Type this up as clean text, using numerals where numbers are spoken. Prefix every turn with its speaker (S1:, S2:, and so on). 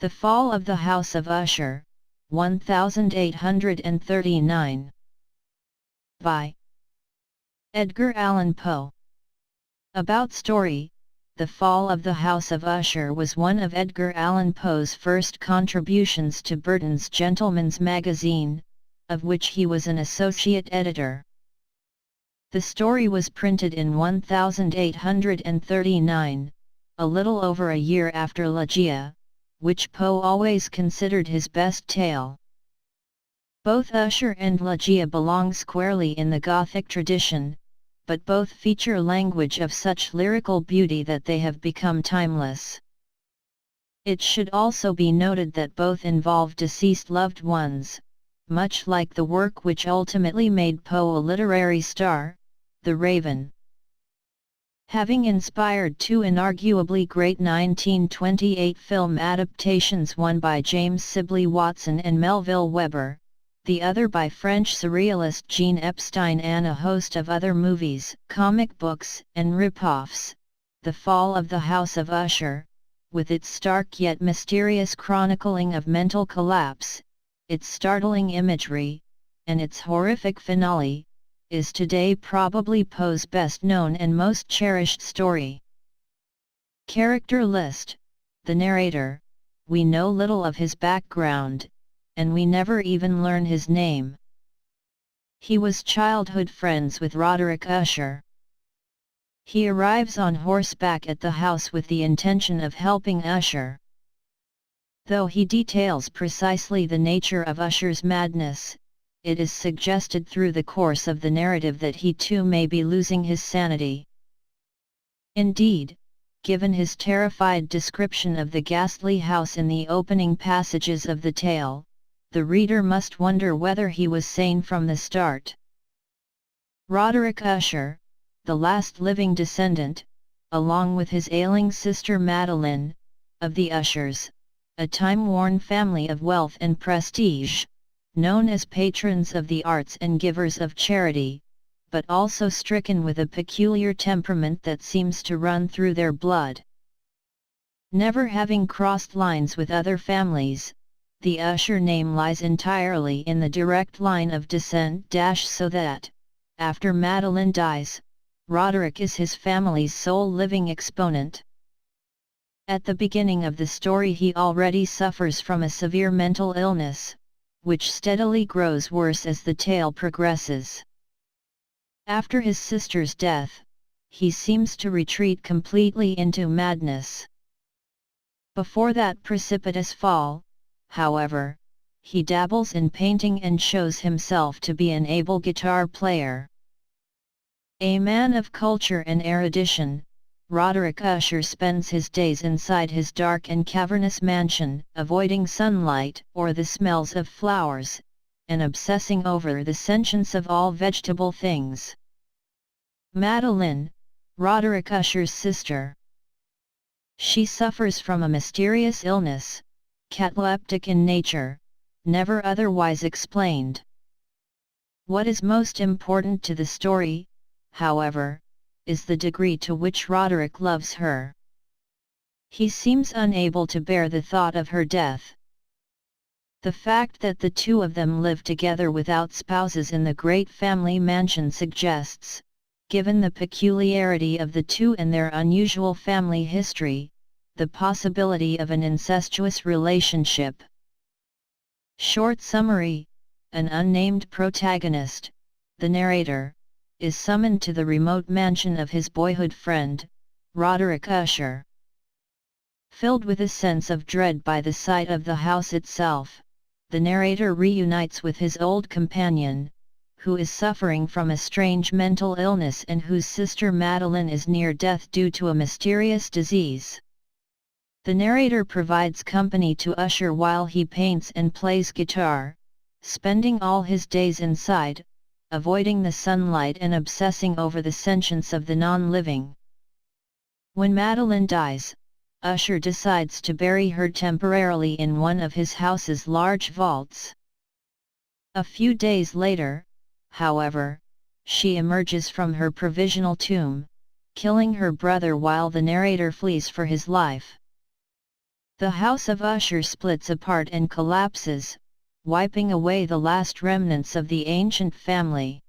S1: The Fall of the House of Usher, 1839. By Edgar Allan Poe. About story. The Fall of the House of Usher was one of Edgar Allan Poe's first contributions to Burton's Gentleman's Magazine, of which he was an associate editor. The story was printed in 1839, a little over a year after Ligeia, which Poe always considered his best tale. Both Usher and Ligeia belong squarely in the Gothic tradition, but both feature language of such lyrical beauty that they have become timeless. It should also be noted that both involve deceased loved ones, much like the work which ultimately made Poe a literary star, The Raven. Having inspired two inarguably great 1928 film adaptations, one by James Sibley Watson and Melville Webber, the other by French surrealist Jean Epstein, and a host of other movies, comic books, and rip-offs, The Fall of the House of Usher, with its stark yet mysterious chronicling of mental collapse, its startling imagery, and its horrific finale, is today probably Poe's best known and most cherished story. Character list. The narrator. We know little of his background, and we never even learn his name. He was childhood friends with Roderick Usher. He arrives on horseback at the house with the intention of helping Usher. Though he details precisely the nature of Usher's madness, it is suggested through the course of the narrative that he too may be losing his sanity. Indeed, given his terrified description of the ghastly house in the opening passages of the tale, the reader must wonder whether he was sane from the start. Roderick Usher, the last living descendant, along with his ailing sister Madeline, of the Ushers, a time-worn family of wealth and prestige, known as patrons of the arts and givers of charity, but also stricken with a peculiar temperament that seems to run through their blood. Never having crossed lines with other families, the Usher name lies entirely in the direct line of descent so that, after Madeline dies, Roderick is his family's sole living exponent. At the beginning of the story he already suffers from a severe mental illness, which steadily grows worse as the tale progresses. After his sister's death, he seems to retreat completely into madness. Before that precipitous fall, however, he dabbles in painting and shows himself to be an able guitar player. A man of culture and erudition, Roderick Usher spends his days inside his dark and cavernous mansion, avoiding sunlight or the smells of flowers, and obsessing over the sentience of all vegetable things. Madeline, Roderick Usher's sister. She suffers from a mysterious illness, cataleptic in nature, never otherwise explained. What is most important to the story, however, is the degree to which Roderick loves her. He seems unable to bear the thought of her death. The fact that the two of them live together without spouses in the great family mansion suggests, given the peculiarity of the two and their unusual family history, the possibility of an incestuous relationship. Short summary. An unnamed protagonist, the narrator, is summoned to the remote mansion of his boyhood friend, Roderick Usher. Filled with a sense of dread by the sight of the house itself, the narrator reunites with his old companion, who is suffering from a strange mental illness and whose sister Madeline is near death due to a mysterious disease. The narrator provides company to Usher while he paints and plays guitar, spending all his days inside, avoiding the sunlight and obsessing over the sentience of the non-living. When Madeline dies, Usher decides to bury her temporarily in one of his house's large vaults. A few days later, however, she emerges from her provisional tomb, killing her brother while the narrator flees for his life. The House of Usher splits apart and collapses, wiping away the last remnants of the ancient family.